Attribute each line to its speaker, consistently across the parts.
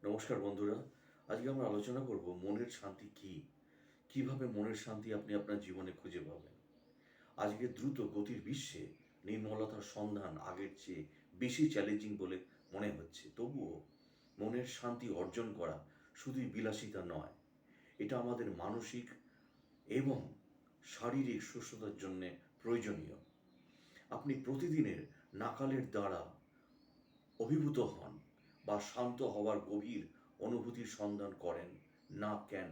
Speaker 1: নমস্কার বন্ধুরা। আজকে আমরা আলোচনা করব মনের শান্তি কী? কিভাবে মনের শান্তি আপনি আপনার জীবনে খুঁজে পাবেন? আজকের দ্রুত গতির বিশ্বে নির্মলতার সন্ধান আগের চেয়ে বেশি চ্যালেঞ্জিং বলে মনে হচ্ছে। তবুও মনের শান্তি অর্জন করা শুধুই বিলাসিতা নয়, এটা আমাদের মানসিক এবং শারীরিক সুস্থতার জন্যে প্রয়োজনীয়। আপনি প্রতিদিনের নাকালের দ্বারা অভিভূত হন বা শান্ত হওয়ার গভীর অনুভূতির সন্ধান করেন না কেন?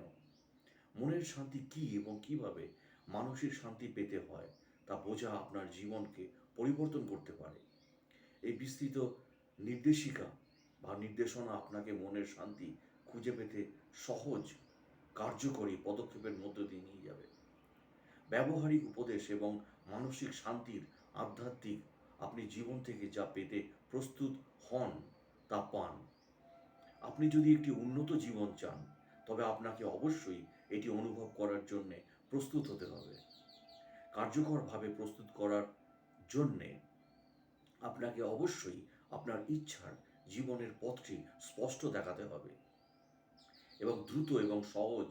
Speaker 1: মনের শান্তি কী এবং কিভাবে মানসিক শান্তি পেতে হয় তা বোঝা আপনার জীবনকে পরিবর্তন করতে পারে। এই বিস্তৃত নির্দেশিকা বা নির্দেশনা আপনাকে মনের শান্তি খুঁজে পেতে সহজ, কার্যকরী পদক্ষেপের মধ্য দিয়ে নিয়ে যাবে। ব্যবহারিক উপদেশ এবং মানসিক শান্তির আধ্যাত্মিক আপনি জীবন থেকে যা পেতে প্রস্তুত হন তা পান। আপনি যদি একটি উন্নত জীবন চান, তবে আপনাকে অবশ্যই এটি অনুভব করার জন্যে প্রস্তুত হতে হবে। কার্যকরভাবে প্রস্তুত করার জন্যে আপনাকে অবশ্যই আপনার ইচ্ছার জীবনের পথটি স্পষ্ট দেখাতে হবে এবং দ্রুত এবং সহজ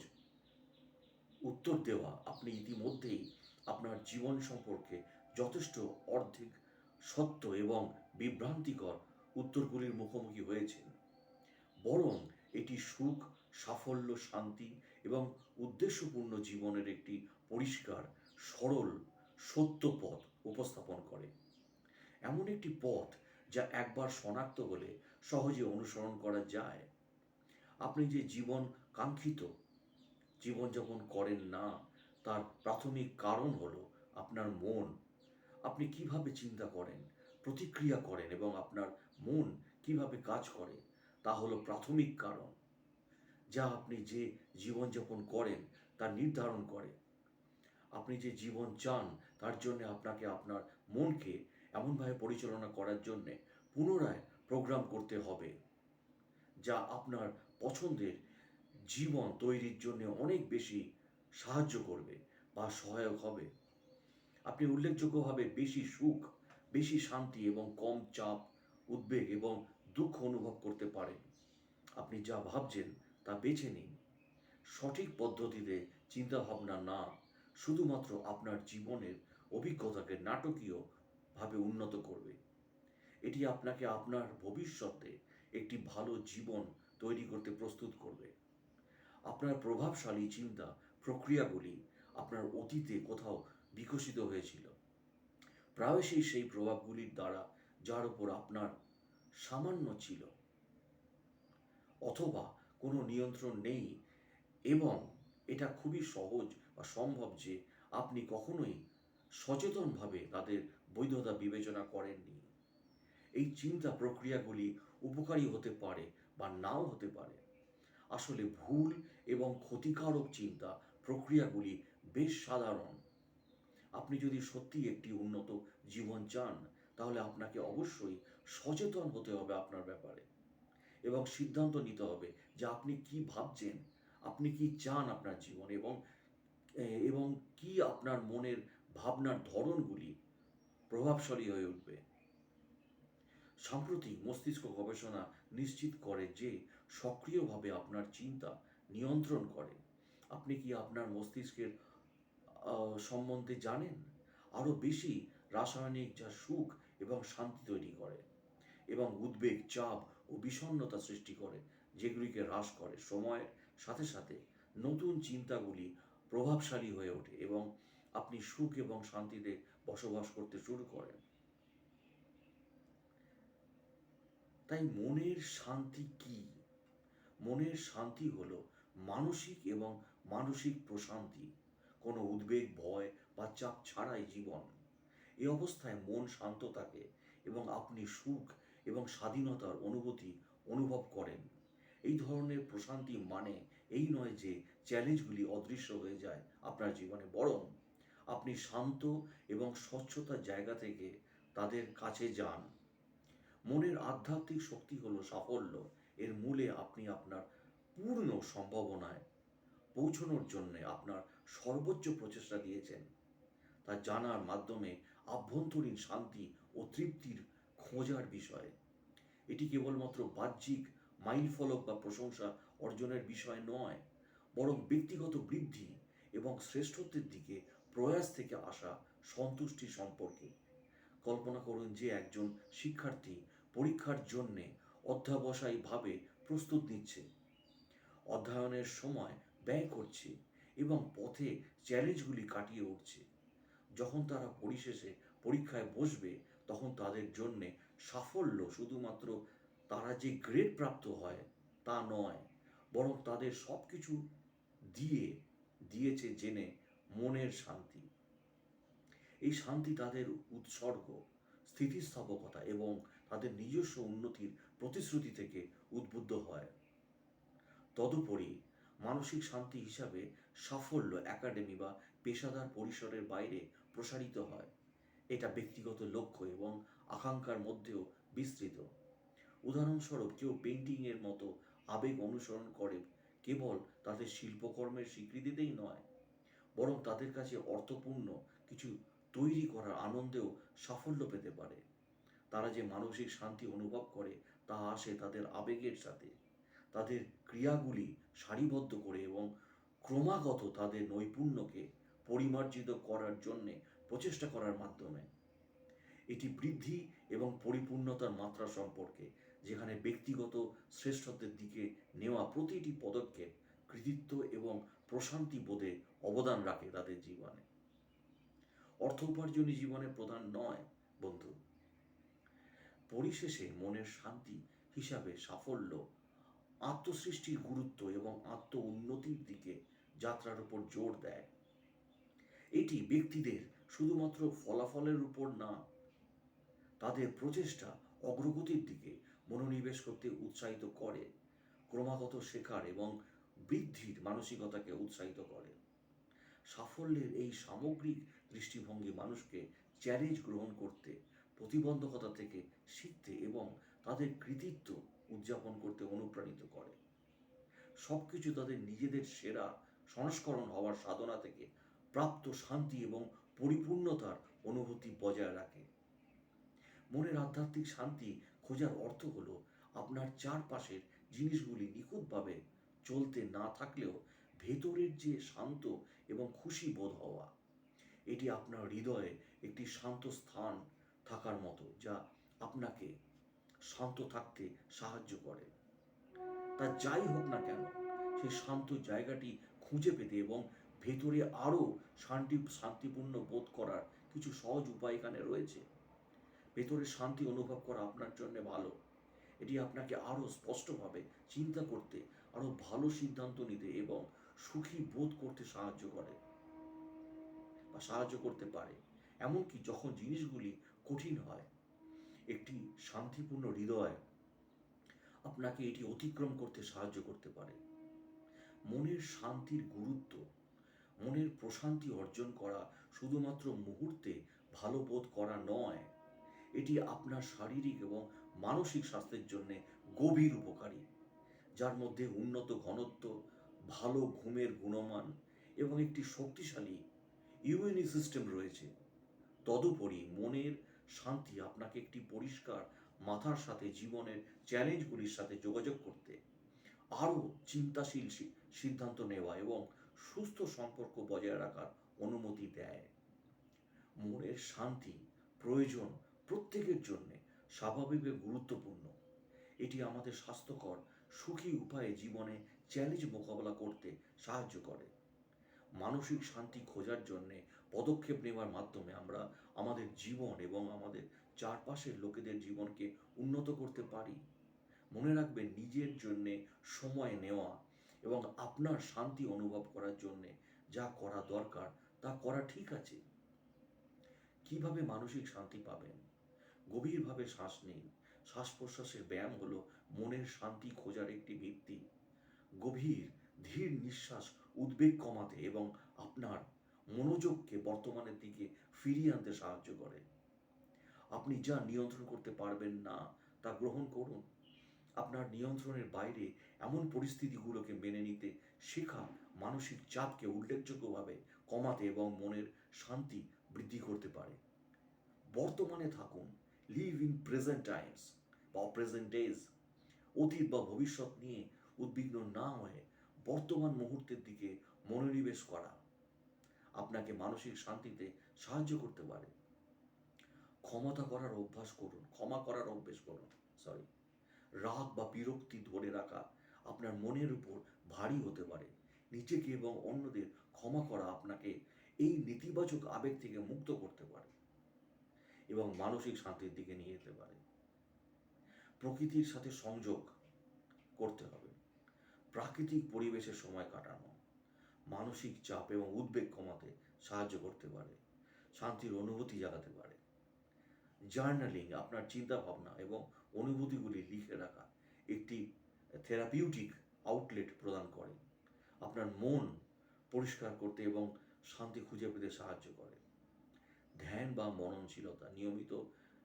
Speaker 1: উত্তর দেওয়া। আপনি ইতিমধ্যেই আপনার জীবন সম্পর্কে যথেষ্ট অর্ধেক সত্য এবং বিভ্রান্তিকর উত্তরগুলির মুখোমুখি হয়েছেন। বরং এটি সুখ, সাফল্য, শান্তি এবং উদ্দেশ্যপূর্ণ জীবনের একটি পরিষ্কার, সরল, সত্য পথ উপস্থাপন করে। এমন একটি পথ যা একবার শনাক্ত হলে সহজে অনুসরণ করা যায়। আপনি যে জীবন কাঙ্ক্ষিত জীবনযাপন করেন না, তার প্রাথমিক কারণ হলো আপনার মন। আপনি কিভাবে চিন্তা করেন, প্রতিক্রিয়া করেন এবং আপনার মন কিভাবে কাজ করে, তা হলো প্রাথমিক কারণ যা আপনি যে জীবনযাপন করেন তা নির্ধারণ করে। আপনি যে জীবন চান তার জন্য আপনাকে আপনার মনকে এমনভাবে পরিচালনা করার জন্যে পুনরায় প্রোগ্রাম করতে হবে, যা আপনার পছন্দের জীবন তৈরির জন্য অনেক বেশি সাহায্য করবে বা সহায়ক হবে। আপনি উল্লেখযোগ্যভাবে বেশি সুখ, বেশি শান্তি এবং কম চাপ, উদ্বেগ এবং দুঃখ অনুভব করতে পারেন। আপনি যা ভাবছেন তা বেছে নিন। সঠিক পদ্ধতিতে চিন্তাভাবনা না, শুধুমাত্র আপনার জীবনের অভিজ্ঞতাকে নাটকীয়ভাবে উন্নত করবে। এটি আপনাকে আপনার ভবিষ্যতে একটি ভালো জীবন তৈরি করতে প্রস্তুত করবে। আপনার প্রভাবশালী চিন্তা প্রক্রিয়াগুলি আপনার অতীতে কোথাও বিকশিত হয়েছিল। প্রায়শই সেই প্রভাবগুলির দ্বারা যার উপর আপনার সামান্য ছিল অথবা কোনো নিয়ন্ত্রণ নেই, এবং এটা খুবই সহজ বা সম্ভব যে আপনি কখনোই সচেতনভাবে তাদের বৈধতা বিবেচনা করেননি। এই চিন্তা প্রক্রিয়াগুলি উপকারী হতে পারে বা নাও হতে পারে। আসলে ভুল এবং ক্ষতিকারক চিন্তা প্রক্রিয়াগুলি বেশ সাধারণ। আপনি যদি সত্যিই একটি উন্নত জীবন চান, তাহলে আপনাকে অবশ্যই সচেতন হতে হবে আপনার ব্যাপারে এবং সিদ্ধান্ত নিতে হবে যে আপনি কি ভাবছেন, আপনি কি চান আপনার জীবনে, এবং কি আপনার মনের ভাবনার ধরনগুলি প্রভাবশালী হয়ে উঠবে। সাম্প্রতিক মস্তিষ্ক গবেষণা নিশ্চিত করে যে সক্রিয়ভাবে আপনার চিন্তা নিয়ন্ত্রণ করে। আপনি কি আপনার মস্তিষ্কের সম্বন্ধে জানেন? আরও বেশি রাসায়নিক যা সুখ এবং শান্তি তৈরি করে এবং উদ্বেগ, চাপ ও বিষণ্ণতা সৃষ্টি করে, যেগুলিকে হ্রাস করে। সময়ের সাথে সাথে নতুন চিন্তাগুলি প্রভাবশালী হয়ে ওঠে এবং আপনি সুখ এবং শান্তিতে বসবাস করতে শুরু করেন। তাই মনের শান্তি কী? মনের শান্তি হলো মানসিক এবং মানসিক প্রশান্তি, কোনো উদ্বেগ, ভয় বা চাপ ছাড়াই জীবন। এই অবস্থায় মন শান্ত থাকে এবং আপনি সুখ এবং স্বাধীনতার অনুভূতি অনুভব করেন। এই ধরনের প্রশান্তি মানে এই নয় যে চ্যালেঞ্জগুলি অদৃশ্য হয়ে যায় আপনার জীবনে, বরং আপনি শান্ত এবং স্বচ্ছতার জায়গা থেকে তাদের কাছে যান। মনের আধ্যাত্মিক শক্তি হলো সাফল্য। এর মূলে আপনি আপনার পূর্ণ সম্ভাবনায় পৌঁছানোর জন্য আপনার সর্বোচ্চ প্রচেষ্টা দিয়েছেন। তা জানার মাধ্যমে আভ্যন্তরীণ শান্তি ও তৃপ্তির খোঁজার বিষয়। এটি কেবলমাত্র বাহ্যিক মাইলফলক বা প্রশংসা অর্জনের বিষয় নয়, বরং ব্যক্তিগত বৃদ্ধি এবং শ্রেষ্ঠত্বের দিকে প্রয়াস থেকে আসা সন্তুষ্টি সম্পর্কে। কল্পনা করুন যে একজন শিক্ষার্থী পরীক্ষার জন্যে অধ্যাবসায়ীভাবে প্রস্তুত নিচ্ছে, অধ্যয়নের সময় ব্যয় করছে এবং পথে চ্যালেঞ্জগুলি কাটিয়ে উঠছে। যখন তারা পরিশেষে পরীক্ষায় বসবে, তখন তাদের জন্যে সাফল্য শুধুমাত্র তারা যে গ্রেড প্রাপ্ত হয় তা নয়, বরং তাদের সব কিছু দিয়েছে জেনে মনের শান্তি। এই শান্তি তাদের উৎসর্গ, স্থিতিস্থাপকতা এবং তাদের নিজস্ব উন্নতির প্রতিশ্রুতি থেকে উদ্বুদ্ধ হয়। তদুপরি মানসিক শান্তি হিসাবে সাফল্য একাডেমি বা পেশাদার পরিসরের বাইরে প্রসারিত হয়। এটা ব্যক্তিগত লক্ষ্য এবং আকাঙ্ক্ষার মধ্যেও বিস্তৃত। উদাহরণস্বরূপ, কেউ পেইন্টিংয়ের মতো আবেগ অনুসরণ করে কেবল তাদের শিল্পকর্মের স্বীকৃতিতেই নয়, বরং তাদের কাছে অর্থপূর্ণ কিছু তৈরি করার আনন্দেও সাফল্য পেতে পারে। তারা যে মানসিক শান্তি অনুভব করে তা আসে তাদের আবেগের সাথে, তাদের ক্রিয়াগুলি সারিবদ্ধ করে এবং ক্রমাগত তাদের নৈপুণ্যকে পরিমার্জিত করার জন্যে প্রচেষ্টা করার মাধ্যমে। এটি বৃদ্ধি এবং পরিপূর্ণতার মাত্রা সম্পর্কে, যেখানে ব্যক্তিগত শ্রেষ্ঠত্বের দিকে নেওয়া প্রতিটি পদক্ষেপ কৃতিত্ব এবং প্রশান্তি বোধে অবদান রাখে তাদের জীবনে। অর্থ উপার্জনই জীবনের প্রধান নয় বন্ধু। পরিশেষে মনের শান্তি হিসাবে সাফল্য আত্মসৃষ্টির গুরুত্ব এবং আত্ম উন্নতির দিকে যাত্রার উপর জোর দেয়। এটি ব্যক্তিদের শুধুমাত্র ফলাফলের উপর না, তাদের প্রচেষ্টা অগ্রগতির দিকে মনোনিবেশ করতে উৎসাহিত করে, ক্রমাগত শেখার এবং বৃদ্ধির মানসিকতাকে উৎসাহিত করে। সাফল্যের এই সামগ্রিক দৃষ্টিভঙ্গি মানুষকে চ্যালেঞ্জ গ্রহণ করতে, প্রতিবন্ধকতা থেকে শিখতে এবং তাদের কৃতিত্ব উদযাপন করতে অনুপ্রাণিত করে। সব কিছু তাদের নিজেদের সেরা সংস্করণ হওয়ার সাধনা থেকে প্রাপ্ত শান্তি এবং পরিপূর্ণতার অনুভূতি বজায় রাখে। মনের আধ্যাত্মিক শান্তি খোঁজার অর্থ হলো আপনার চারপাশের জিনিসগুলি নিখুঁতভাবে চলতে না থাকলেও ভেতরের যে শান্ত এবং খুশি বোধ হওয়া। এটি আপনার হৃদয়ে একটি শান্ত স্থান থাকার মতো, যা আপনাকে শান্ত থাকতে সাহায্য করে। তা যাই হোক না কেন, সেই শান্ত জায়গাটি খুঁজে পেতে এবং ভেতরে আরও শান্তিপূর্ণ বোধ করার কিছু সহজ উপায় এখানে রয়েছে। ভেতরে শান্তি অনুভব করা আপনার জন্য ভালো। এটি আপনাকে আরও স্পষ্টভাবে চিন্তা করতে, আরও ভালো সিদ্ধান্ত নিতে এবং সুখী বোধ করতে সাহায্য করতে পারে। এমনকি যখন জিনিসগুলি কঠিন হয়, একটি শান্তিপূর্ণ হৃদয় আপনাকে এটি অতিক্রম করতে সাহায্য করতে পারে। মনের শান্তির গুরুত্ব, মনের প্রশান্তি অর্জন করা শুধুমাত্র মুহূর্তে ভালো বোধ করা নয়, এটি আপনার শারীরিক এবং মানসিক স্বাস্থ্যের জন্য গভীর উপকারী, যার মধ্যে উন্নত ঘনত্ব, ভালো ঘুমের গুণমান এবং একটি শক্তিশালী ইমিউনি সিস্টেম রয়েছে। তদুপরি মনের শান্তি আপনাকে একটি পরিষ্কার মাথার সাথে জীবনের চ্যালেঞ্জগুলির সাথে যোগাযোগ করতে, আরও চিন্তাশীল সিদ্ধান্ত নেওয়া এবং সুস্থ সম্পর্ক বজায় রাখার অনুমতি দেয়। মনের শান্তি প্রয়োজন প্রত্যেকের জন্য, স্বাভাবিকভাবে গুরুত্বপূর্ণ। এটি আমাদের স্বাস্থ্যকর, সুখী উপায়ে জীবনে চ্যালেঞ্জ মোকাবেলা করতে সাহায্য করে। মানসিক শান্তি খোঁজার জন্যে পদক্ষেপ নেওয়ার মাধ্যমে আমরা আমাদের জীবন এবং আমাদের চারপাশের লোকেদের জীবনকে উন্নত করতে পারি। মনে রাখবেন, নিজের জন্যে সময় নেওয়া এবং আপনার শান্তি অনুভব করার জন্যে যা করা দরকার তা করা ঠিক আছে। কিভাবে মানসিক শান্তি পাবেন? গভীরভাবে শ্বাস নিন। শ্বাস প্রশ্বাসের ব্যায়াম হলো মনের শান্তি খোঁজার একটি ভিত্তি। গভীর ধীর নিঃশ্বাস উদ্বেগ কমাতে এবং আপনার মনোযোগকে বর্তমানের দিকে ফিরিয়ে আনতে সাহায্য করে। আপনি যা নিয়ন্ত্রণ করতে পারবেন না তা গ্রহণ করুন। আপনার নিয়ন্ত্রণের বাইরে এমন পরিস্থিতিগুলোকে মেনে নিতে শেখা মানসিক চাপকে উল্লেখযোগ্যভাবে কমাতে এবং মনের শান্তি বৃদ্ধি করতে পারে। বর্তমানে থাকুন, লিভ ইন প্রেজেন্ট টাইমস বা প্রেজেন্ট ডেজ। অতীত বা ভবিষ্যৎ নিয়ে উদ্বিগ্ন না হয়ে বর্তমান মুহূর্তের দিকে মনোনিবেশ করা আপনাকে মানসিক শান্তিতে সাহায্য করতে পারে। ক্ষমা করার অভ্যেস করুন। সরি, রাগ বা বিরক্তি ধরে রাখা আপনার মনের উপর ভারী হতে পারে। নিজেকে এবং অন্যদের ক্ষমা করা আপনাকে এই নেতিবাচক আবেগ থেকে মুক্ত করতে পারে এবং মানসিক শান্তির দিকে নিয়ে যেতে পারে। প্রকৃতির সাথে সংযোগ করতে হবে। প্রাকৃতিক পরিবেশে সময় কাটানো মানসিক চাপ এবং উদ্বেগ কমাতে সাহায্য করতে পারে, শান্তির অনুভূতি জাগাতে পারে। জার্নালিং আপনার চিন্তাভাবনা এবং অনুভূতিগুলি লিখে রাখা একটি থেরাপিউটিক আউটলেট প্রদান করে, আপনার মন পরিষ্কার করতে এবং শান্তি খুঁজে পেতে সাহায্য করে। ধ্যান বা মননশীলতা, নিয়মিত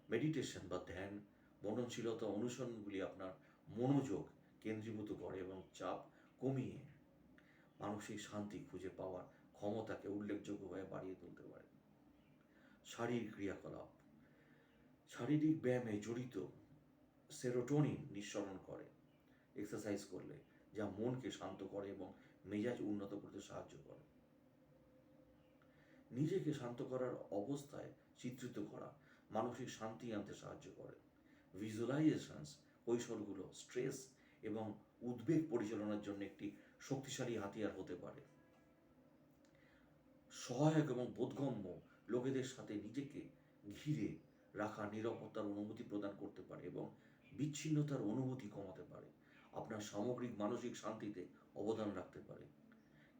Speaker 1: মেডিটেশন বা ধ্যান মননশীলতা অনুসরণগুলি আপনার মনোযোগ কেন্দ্রীভূত করে এবং চাপ কমিয়ে মানসিক শান্তি খুঁজে পাওয়ার ক্ষমতাকে উল্লেখযোগ্যভাবে বাড়িয়ে তুলতে পারে। শারীরিক ক্রিয়াকলাপ শারীরিক ব্যায়ামে জড়িত সেরোটোনিন নিঃসরণ করে এক্সারসাইজ করলে, যা মনকে শান্ত করে এবং মেজাজ উন্নত করতে সাহায্য করে। নিজেকে শান্ত করার অবস্থায় চিত্রিত করা মানসিক শান্তি আনতে সাহায্য করে। ভিজুয়ালাইজেশনস কৌশলগুলো স্ট্রেস এবং উদ্বেগ পরিচালনার জন্য একটি শক্তিশালী হাতিয়ার হতে পারে। সহায়ক এবং বোধগম্য লোকেদের সাথে নিজেকে ঘিরে রাখা নিরাপত্তার অনুভূতি প্রদান করতে পারে এবং বিচ্ছিন্নতার অনুভূতি কমাতে পারে, আপনার সামগ্রিক মানসিক শান্তিতে অবদান রাখতে পারে।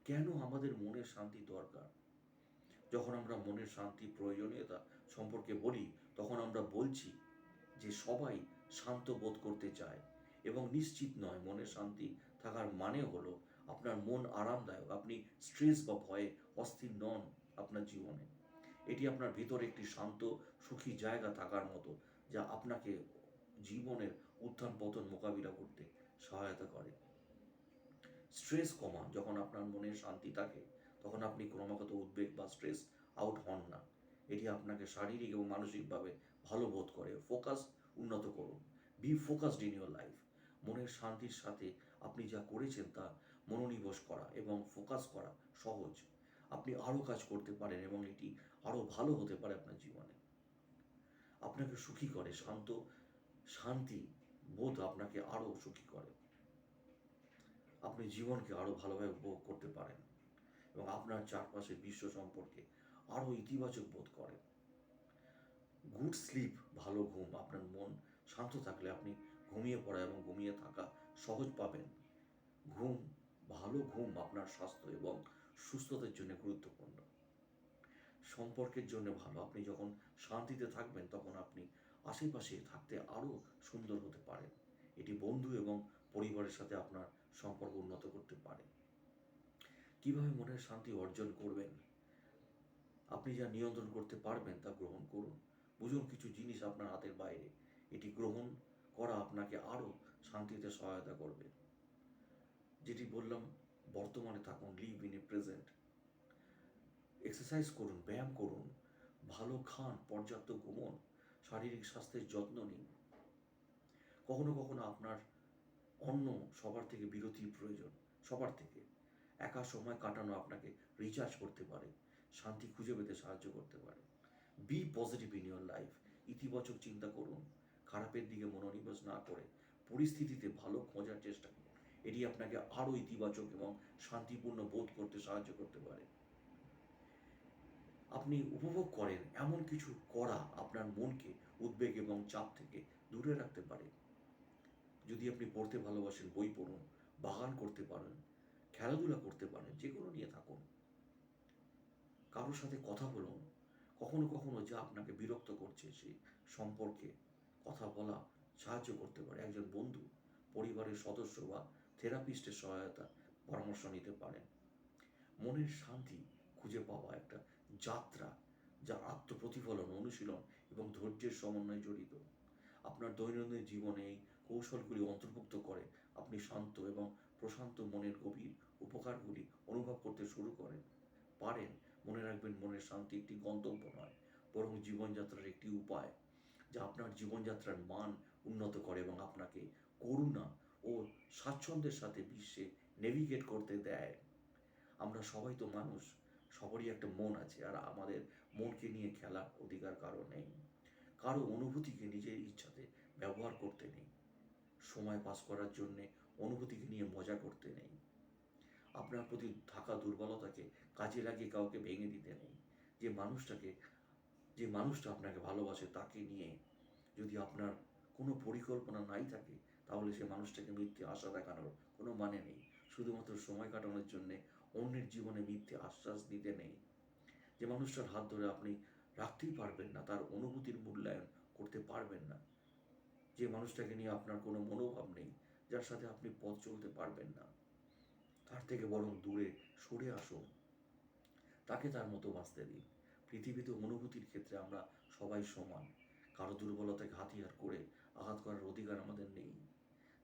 Speaker 1: কেন আমাদের মনের শান্তি দরকার? যখন আমরা মনের শান্তি প্রয়োজনীয়তা সম্পর্কে বলি, তখন আমরা বলছি যে সবাই শান্ত বোধ করতে চায় এবং নিশ্চিত নয়। মনের শান্তি থাকার মানে হলো আপনার মন আরামদায়ক, আপনি স্ট্রেস বা ভয়ে অস্থির নন আপনার জীবনে। এটি আপনার ভিতরে একটি শান্ত সুখী জায়গা থাকার মতো, যা আপনাকে জীবনের উত্থান পতন মোকাবিলা করতে সহায়তা করে। স্ট্রেস কমা, যখন আপনার মনে শান্তি থাকে তখন আপনি ক্রমাগত উদ্বেগ বা স্ট্রেস আউট হন না। এটি আপনাকে শারীরিক এবং মানসিকভাবে ভালো বোধ করে। ফোকাস উন্নত করুন। B focused in your life. মনের শান্তির সাথে আপনি যা করেছেন তা মনোনিবেশ করা এবং ফোকাস করা সহজ। আপনি আরও কাজ করতে পারেন এবং এটি আরও ভালো হতে পারে আপনার জীবনে। আপনাকে সুখী করে। শান্তি বোধ আপনাকে আরও সুখী করে। আপনি জীবনকে আরও ভালোভাবে উপভোগ করতে পারেন এবং আপনার চারপাশের বিশ্ব সম্পর্কে আরও ইতিবাচক বোধ করেন। গুড স্লিপ, ভালো ঘুম। আপনার মন শান্ত থাকলে আপনি ঘুমিয়ে পড়া এবং ঘুমিয়ে থাকা সহজ পাবেন। ভালো ঘুম আপনার স্বাস্থ্য এবং সুস্থতার জন্য গুরুত্বপূর্ণ। সম্পর্কের জন্য ভালো। আপনি যখন শান্তিতে থাকবেন তখন আপনি আশেপাশে থাকতে আরও সুন্দর হতে পারেন। এটি বন্ধু এবং পরিবারের সাথে আপনার সম্পর্ক উন্নত করতে পারে। কিভাবে মনের শান্তি অর্জন করবেন? আপনি যা নিয়ন্ত্রণ করতে পারবেন তা গ্রহণ করুন। বুঝুন কিছু জিনিস আপনার হাতের বাইরে, এটি গ্রহণ করা আপনাকে আরও শান্তিতে সহায়তা করবে। যেটি বললাম, বর্তমানে থাকুন, live in a present. Exercise করুন, ব্যায়াম করুন, ভালো খান, পর্যাপ্ত ঘুমন, শারীরিক স্বাস্থ্যের যত্ন নিন। কখনো কখনো আপনার অন্য সবার থেকে বিরতির প্রয়োজন, সবার থেকে। একা সময় কাটানো আপনাকে রিচার্জ করতে পারে, শান্তি খুঁজে পেতে সাহায্য করতে পারে। Be positive in your life. ইতিবাচক চিন্তা করুন, খারাপের দিকে মনোনিবেশ না করে পরিস্থিতিতে ভালো খোঁজার চেষ্টা করুন। এটি আপনাকে আরও ইতিবাচক এবং শান্তিপূর্ণ বোধ করতে সাহায্য করতে পারে। আপনি উপভোগ করেন এমন কিছু করা আপনার মনকে উদ্বেগ এবং চাপ থেকে দূরে রাখতে পারে। যদি আপনি পড়তে ভালোবাসেন, বই পড়ুন, বাগান করতে পারেন, খেলাধুলা করতে পারেন, যে কোনো নিয়ে থাকুন। কারোর সাথে কথা বলুন। কখনো কখনো যা আপনাকে বিরক্ত করছে সেই সম্পর্কে কথা বলা সাহায্য করতে পারে। একজন বন্ধু, পরিবারের সদস্য বা থেরাপিস্টের সহায়তা পরামর্শ নিতে পারেন। মনের শান্তি খুঁজে পাওয়া একটা যাত্রা, যা আত্মপ্রতিফলন, অনুশীলন এবং ধৈর্যের সমন্বয়ে জড়িত। আপনার দৈনন্দিন জীবনে এই কৌশলগুলি অন্তর্ভুক্ত করে আপনি শান্ত এবং প্রশান্ত মনের গভীর উপকারগুলি অনুভব করতে শুরু পারেন। মনে রাখবেন, মনের শান্তি একটি গন্তব্য নয়, বরং জীবনযাত্রার একটি উপায়, যা আপনার জীবনযাত্রার মান উন্নত করে এবং আপনাকে করুণা ও স্বাচ্ছন্দ্যের সাথে বিশ্বে নেভিগেট করতে দেয়। আমরা সবাই তো মানুষ, সবারই একটা মন আছে, আর আমাদের মনকে নিয়ে খেলার অধিকার কারো নেই। কারো অনুভূতিকে নিজের ইচ্ছাতে ব্যবহার করতে নেই। সময় পাস করার জন্যে অনুভূতিকে নিয়ে মজা করতে নেই। আপনার প্রতি থাকা দুর্বলতাকে কাজে লাগিয়ে কাউকে ভেঙে দিতে নেই। যে মানুষটাকে যে মানুষটা আপনাকে ভালোবাসে তাকে নিয়ে যদি আপনার কোনো পরিকল্পনা নাই থাকে, তাহলে সে মানুষটাকে মিথ্যে আশা দেখানোর কোনো মানে নেই। শুধুমাত্র সময় কাটানোর জন্যে অন্যের জীবনে মিথ্যে আশ্বাস দিতে নেই। যে মানুষটার হাত ধরে আপনি রাখতেই পারবেন না, তার অনুভূতির মূল্যায়ন করতে পারবেন না, যে মানুষটাকে নিয়ে আপনার কোনো মনোভাব নেই, যার সাথে আপনি পথ চলতে পারবেন না, তার থেকে বরং দূরে সরে আসুন। তাকে তার মতো বাঁচতে দিন। পৃথিবীতে অনুভূতির ক্ষেত্রে আমরা সবাই সমান। কারো দুর্বলতাকে হাতিয়ার করে আঘাত করার অধিকার আমাদের নেই।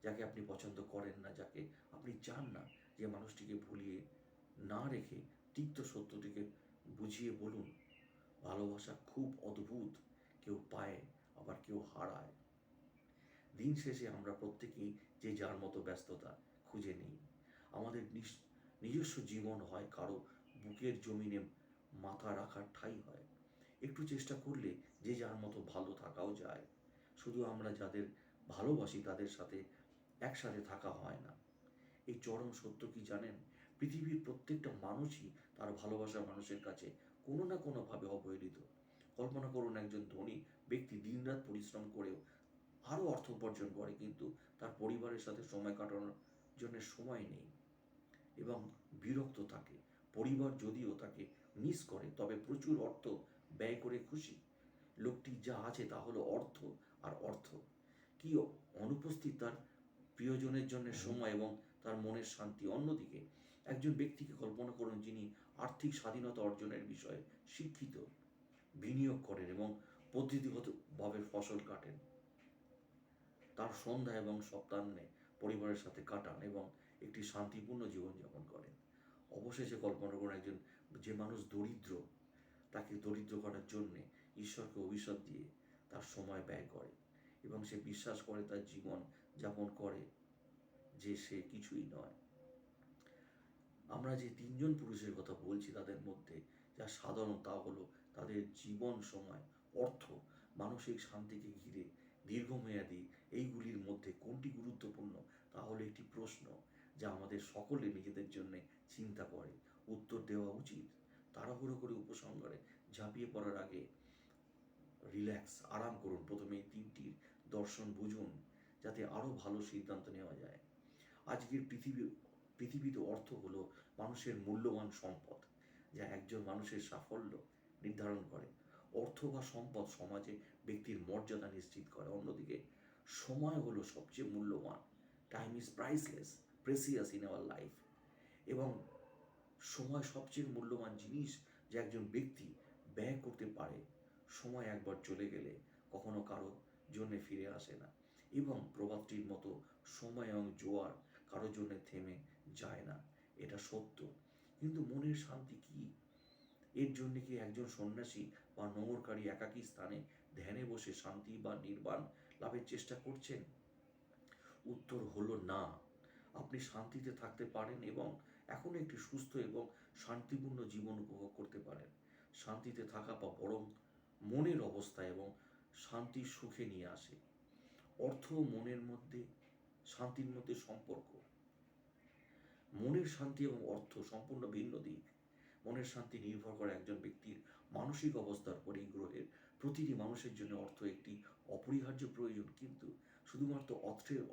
Speaker 1: যাকে আপনি পছন্দ করেন না, যাকে আপনি চান না, যে মানুষটিকে ভুলিয়ে না রেখে তিক্ত সত্যটিকে বুঝিয়ে বলুন, ভালোবাসা খুব অদ্ভুত। কেউ পায়, আবার কেউ হারায়। দিন শেষে আমরা প্রত্যেকেই যে যার মতো ব্যস্ততা খুঁজে নিই। আমাদের নিজস্ব জীবন হয়, কারো বুকের জমিনে মাথা রাখার ঠাঁই হয়। একটু চেষ্টা করলে যে যার মতো ভালো থাকাও যায়। শুধু আমরা যাদের ভালোবাসি তাদের সাথে একসাথে থাকা হয় না। এই চরম সত্য কি জানেন? পৃথিবীর প্রত্যেকটা মানুষই তার ভালোবাসার মানুষের কাছে কোনো না কোনোভাবে অবহেলিত। কল্পনা করুন, একজন ধনী ব্যক্তি দিনরাত পরিশ্রম করেও আরও অর্থ উপার্জন করে, কিন্তু তার পরিবারের সাথে সময় কাটানোর জন্য সময় নেই এবং বিরক্ত থাকে। পরিবার যদিও তাকে মিস করে, তবে প্রচুর অর্থ ব্যয় করে খুশি। লোকটি যা আছে তা হলো অর্থ আর অর্থ। কি অনুপস্থিত তার প্রিয়জনের জন্য সময় এবং তার মনের শান্তি। অন্যদিকে একজন ব্যক্তিকে কল্পনা করুন, যিনি আর্থিক স্বাধীনতা অর্জনের বিষয়ে শিক্ষিত, বিনিয়োগ করেন এবং পদ্ধতিগতভাবে ফসল কাটেন। তার সন্ধ্যা এবং সপ্তাহান্তে পরিবারের সাথে কাটান এবং একটি শান্তিপূর্ণ জীবনযাপন করেন। অবশেষে কল্পনা করুন একজন যে মানুষ দরিদ্র, তাকে দরিদ্র করার জন্যে ঈশ্বরকে অভিশাপ দিয়ে তার সময় ব্যয় করে এবং সে বিশ্বাস করে তার জীবন যাপন করে যে সে কিছুই নয়। আমরা যে তিনজন পুরুষের কথা বলছি, তাদের মধ্যে যা সাধারণ তা হলো তাদের জীবন, সময়, অর্থ, মানসিক শান্তিকে ঘিরে দীর্ঘমেয়াদী এইগুলির মধ্যে কোনটি গুরুত্বপূর্ণ, তাহলে একটি প্রশ্ন যা আমাদের সকলে নিজেদের জন্য চিন্তা করে উত্তর দেওয়া উচিত। তাড়াহুড়ো করে উপসংহারে ঝাঁপিয়ে পড়ার আগে রিল্যাক্স, আরাম করুন। প্রথমে এই তিনটির দর্শন বুঝুন, যাতে আরও ভালো সিদ্ধান্ত নেওয়া যায়। আজকের পৃথিবীতে অর্থ হলো মানুষের মূল্যবান সম্পদ, যা একজন মানুষের সাফল্য নির্ধারণ করে। অর্থ বা সম্পদ সমাজে ব্যক্তির মর্যাদা নিশ্চিত করে। অন্যদিকে সময় হলো সবচেয়ে মূল্যবান। Time is priceless, precious in our life. এবং সময় সবচেয়ে মূল্যবান জিনিস যা একজন ব্যক্তি ব্যয় করতে পারে। সময় একবার চলে গেলে কখনো কারো জন্যে ফিরে আসে না, এবং প্রবাদটির মতো সময় এবং জোয়ার কারো জন্য থেমে যায় না। এটা সত্য। কিন্তু মনের শান্তি কি? এর জন্য কি একজন সন্ন্যাসী বা নোঙরকারী একাকী স্থানে ধ্যানে বসে শান্তি বা নির্বাণ লাভের চেষ্টা করছেন? উত্তর হলো না। আপনি শান্তিতে থাকতে পারেন এবং এখন একটি সুস্থ এবং শান্তিপূর্ণ জীবন উপভোগ করতে পারেন। শান্তিতে থাকা বা বরং মনের অবস্থা এবং শান্তির সুখে নিয়ে আসে। অর্থ ও মনের মধ্যে শান্তির মধ্যে সম্পর্ক। মনের শান্তি এবং অর্থ সম্পূর্ণ ভিন্ন দিক। মনের শান্তি নির্ভর করে একজন ব্যক্তির মানসিক অবস্থার উপর। এই গ্রহের প্রতিটি মানুষের জন্য অর্থ একটি অপরিহার্য প্রয়োজন, কিন্তু শুধুমাত্র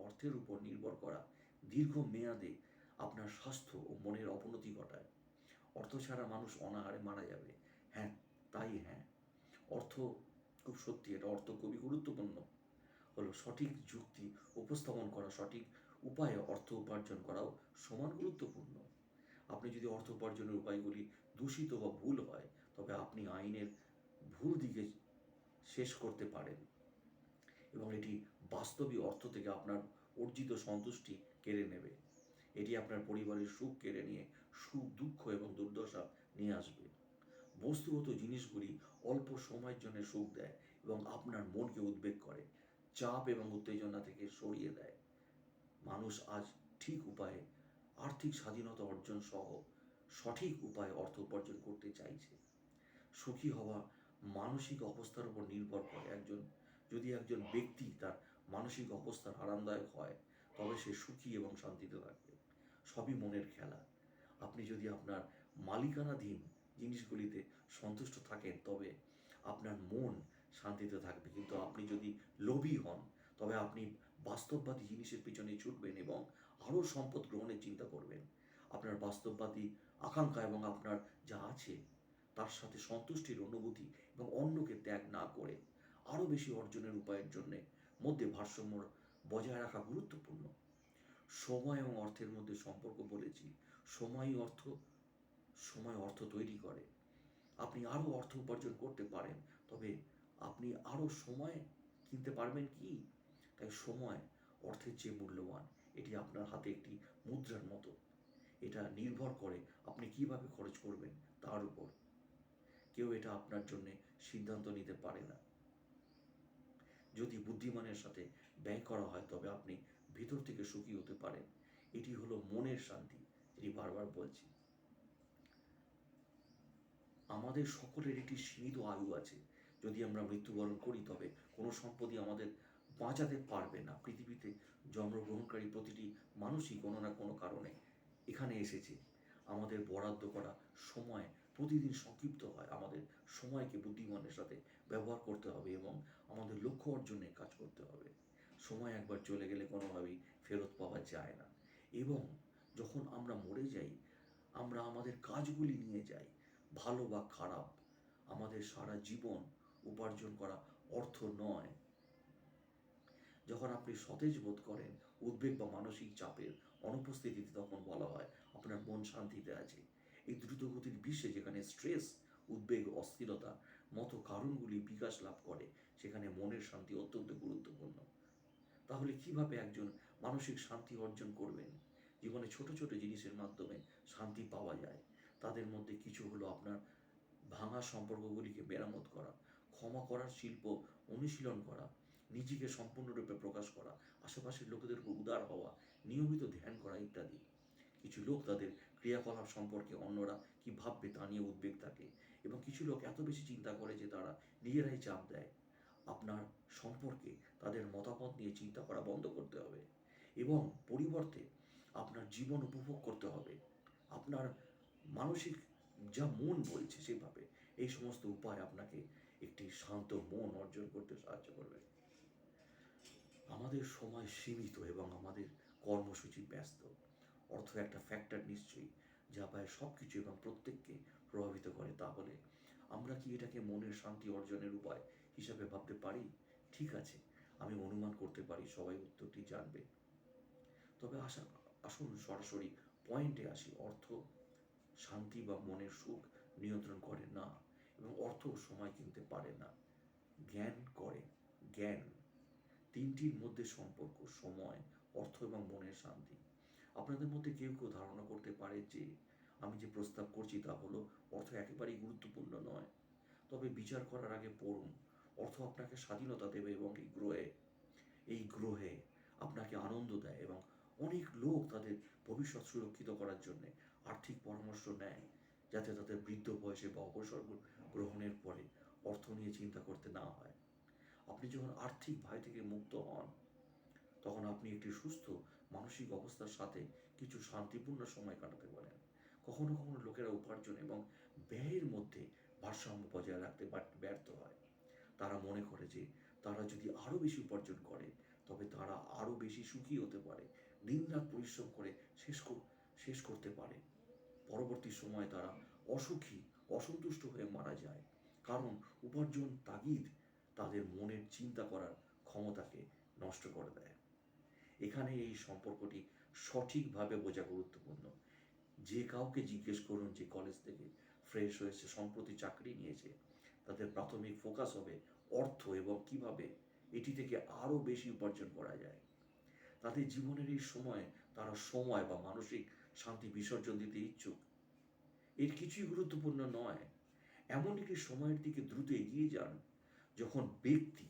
Speaker 1: অর্থের উপর নির্ভর করা দীর্ঘমেয়াদে আপনার স্বাস্থ্য ও মনের অবনতি ঘটায়। অর্থ ছাড়া মানুষ অনাহারে মারা যাবে। হ্যাঁ, তাই হ্যাঁ, অর্থ খুব সত্যি, এটা অর্থ খুবই গুরুত্বপূর্ণ। হলো সঠিক যুক্তি উপস্থাপন করা, সঠিক উপায়ে অর্থ উপার্জন করাও সমান গুরুত্বপূর্ণ। আপনি যদি অর্থ উপার্জনের উপায়গুলি দূষিত বা ভুল হয়, তবে আপনি আইনের ভুল দিকে শেষ করতে পারেন এবং এটি বাস্তবিক অর্থ থেকে আপনার অর্জিত সন্তুষ্টি কেড়ে নেবে। এটি আপনার পরিবারের সুখ কেড়ে নিয়ে সুখ, দুঃখ এবং দুর্দশা নিয়ে আসবে। বস্তুগত জিনিসগুলি অল্প সময়ের জন্য সুখ দেয় এবং আপনার মনকে উদ্বেগ করে, চাপ এবং উত্তেজনা থেকে সরিয়ে দেয়। মানুষ আজ ঠিক উপায়ে আর্থিক স্বাধীনতা অর্জন সহ সঠিক উপায়ে অর্থ উপার্জন করতে চাইছে। সুখী হওয়া মানসিক অবস্থার উপর নির্ভর করে। যদি একজন ব্যক্তি তার মানসিক অবস্থার আরামদায়ক হয়, তবে সে সুখী এবং শান্তিতে থাকবে। সবই মনের খেলা। আপনি যদি আপনার মালিকানাধীন জিনিসগুলিতে সন্তুষ্ট থাকেন, তবে আপনার মন শান্তিতে থাকবে। কিন্তু আপনি যদি লোভী হন, তবে আপনি বাস্তববাদী জিনিসের পিছনে ছুটবেন এবং আরও সম্পদ গ্রহণের চিন্তা করবেন। আপনার বাস্তববাদী আকাঙ্ক্ষা এবং আপনার যা আছে তার সাথে সন্তুষ্টির অনুভূতি এবং অন্যকে ত্যাগ না করে আরও বেশি অর্জনের উপায়ের জন্যে মধ্যে ভারসাম্য বজায় রাখা গুরুত্বপূর্ণ। সময় এবং অর্থের মধ্যে সম্পর্ক বলেছি। সময়ই অর্থ, সময় অর্থ তৈরি করে। আপনি আরও অর্থ উপার্জন করতে পারেন, তবে আপনি আরও সময় কিনতে পারবেন কি? তাই সময় অর্থের চেয়ে মূল্যবান। এটি আপনার হাতে একটি মুদ্রার মতো। এটা নির্ভর করে আপনি কিভাবে খরচ করবেন তার উপর। কেউ এটা আপনার জন্যে সিদ্ধান্ত নিতে পারে না। যদি বুদ্ধিমানের সাথে ব্যয় করা হয়, তবে আপনি ভিতর থেকে সুখী হতে পারেন। এটি হলো মনের শান্তি, যেটি বারবার বলছি। আমাদের সকলের একটি সীমিত আয়ু আছে। যদি আমরা মৃত্যুবরণ করি, তবে কোনো সম্পত্তি আমাদের বাঁচাতে পারবে না। পৃথিবীতে জন্মগ্রহণকারী প্রতিটি মানুষই কোনো না কোনো কারণে এখানে এসেছে। আমাদের বরাদ্দ করা সময় প্রতিদিন সংক্ষিপ্ত হয়। আমাদের সময়কে বুদ্ধিমানের সাথে ব্যবহার করতে হবে এবং আমাদের লক্ষ্য অর্জনে কাজ করতে হবে। সময় একবার চলে গেলে কোনোভাবেই ফেরত পাওয়া যায় না। এবং যখন আমরা মরে যাই, আমরা আমাদের কাজগুলি নিয়ে যাই, ভালো বা খারাপ। আমাদের সারা জীবন উপার্জন করা অর্থ নয়। যখন আপনি সতেজ বোধ করেন, উদ্বেগ বা মানসিক চাপের অনুপস্থিতিতে, তখন বলা হয় আপনার মন শান্তিতে আছে। এই দ্রুতগতির বিশ্বে, যেখানে স্ট্রেস, উদ্বেগ, অস্থিরতা মতো কারণগুলি বিকাশ লাভ করে, সেখানে মনের শান্তি অত্যন্ত গুরুত্বপূর্ণ। তাহলে কিভাবে একজন মানসিক শান্তি অর্জন করবেন? জীবনে ছোট ছোট জিনিসের মাধ্যমে শান্তি পাওয়া যায়। তাদের মধ্যে কিছু হলো আপনার ভাঙা সম্পর্কগুলিকে মেরামত করা, ক্ষমা করার শিল্প অনুশীলন করা, নিজেকে সম্পূর্ণরূপে প্রকাশ করা, আশেপাশের লোকেদের উপর উদার হওয়া, নিয়মিত ধ্যান করা ইত্যাদি। কিছু লোক তাদের ক্রিয়াকলাপ সম্পর্কে অন্যরা কি ভাববে তা নিয়ে উদ্বেগ থাকে, এবং কিছু লোক এত বেশি চিন্তা করে যে তারা নিজেরাই চাপ দেয়। আপনার সম্পর্কে তাদের মতামত নিয়ে চিন্তা করা বন্ধ করতে হবে এবং পরিবর্তে আপনার জীবন উপভোগ করতে হবে। আপনার মানসিক যা মন বলছে সেভাবে। এই সমস্ত উপায় আপনাকে একটি শান্ত মন অর্জন করতে সাহায্য করবে। আমাদের সময় সীমিত এবং আমাদের কর্মসূচি ব্যস্ত। অর্থ একটা ফ্যাক্টর নিশ্চয়ই, যা প্রায় সব কিছু এবং প্রত্যেককে প্রভাবিত করে। তাহলে আমরা কি এটাকে মনের শান্তি অর্জনের উপায় হিসাবে ভাবতে পারি? ঠিক আছে, আমি অনুমান করতে পারি সবাই উত্তরটি জানবে। তবে আসুন সরাসরি পয়েন্টে আসি। অর্থ শান্তি বা মনের সুখ নিয়ন্ত্রণ করে না, এবং অর্থ সময় কিনতে পারে না, জ্ঞান করে। জ্ঞান। তিনটির মধ্যে সম্পর্ক: সময়, অর্থ এবং মনের শান্তি। আপনাদের মধ্যে কেউ কেউ ধারণা করতে পারে যে আমি যে প্রস্তাব করছি তা হলো অর্থ একেবারেই গুরুত্বপূর্ণ নয়। তবে বিচার করার আগে পড়ুন। অর্থ আপনাকে স্বাধীনতা দেবে এবং এই গ্রহে আপনাকে আনন্দ দেয়, এবং অনেক লোক তাদের ভবিষ্যৎ সুরক্ষিত করার জন্য আর্থিক পরামর্শ নেয়, যাতে তাদের বৃদ্ধ বয়সে বা অবসর গ্রহণের পরে অর্থ নিয়ে চিন্তা করতে না হয়। আপনি যখন আর্থিক ভয় থেকে মুক্ত হন, তখন আপনি একটি সুস্থ মানসিক অবস্থার সাথে কিছু শান্তিপূর্ণ সময় কাটাতে পারেন। কখনো কখনো লোকেরা উপার্জন এবং ব্যয়ের মধ্যে ভারসাম্য বজায় রাখতে ব্যর্থ হয়। তারা মনে করে যে তারা যদি আরও বেশি উপার্জন করে, তবে তারা আরও বেশি সুখী হতে পারে, দিনরাত পরিশ্রম করে শেষ করতে পারে। পরবর্তী সময়ে তারা অসুখী, অসন্তুষ্ট হয়ে মারা যায়, কারণ উপার্জন তাগিদ তাদের মনের চিন্তা করার ক্ষমতাকে নষ্ট করে দেয়। এখানে এই সম্পর্কটি সঠিকভাবে বোঝা গুরুত্বপূর্ণ। যে কাউকে জিজ্ঞেস করুন যে কলেজ থেকে ফ্রেশ হয়েছে, সম্প্রতি চাকরি নিয়েছে, তাদের প্রাথমিক ফোকাস হবে অর্থ এবং কিভাবে এটি থেকে আরও বেশি উপার্জন করা যায়। তাদের জীবনের এই সময় তারা সময় বা মানসিক শান্তি বিসর্জন দিতে ইচ্ছুক। এর কিছুই গুরুত্বপূর্ণ নয়। এমন একটি সময়ের দিকে দ্রুত এগিয়ে যান যখন ব্যক্তি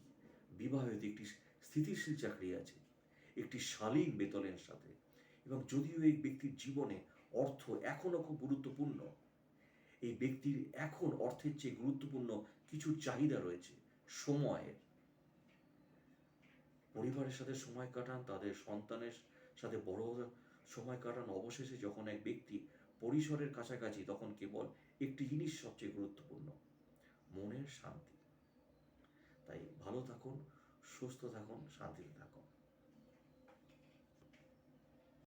Speaker 1: বিবাহিত, একটি স্থিতিশীল চাকরি আছে একটি শালীন বেতনের সাথে। এবং যদিও এই ব্যক্তির জীবনে অর্থ এখনও খুব গুরুত্বপূর্ণ, এই ব্যক্তির এখন অর্থের চেয়ে গুরুত্বপূর্ণ কিছু চাহিদা রয়েছে। সময়ের, পরিবারের সাথে সময় কাটান, তাদের সন্তানের সাথে বড় সময় কাটান। অবশেষে যখন এক ব্যক্তি পরিসরের কাছাকাছি, তখন কেবল একটি জিনিস সবচেয়ে গুরুত্বপূর্ণ, মনের শান্তি। তাই ভালো থাকুন, সুস্থ থাকুন, শান্তিতে থাকুন।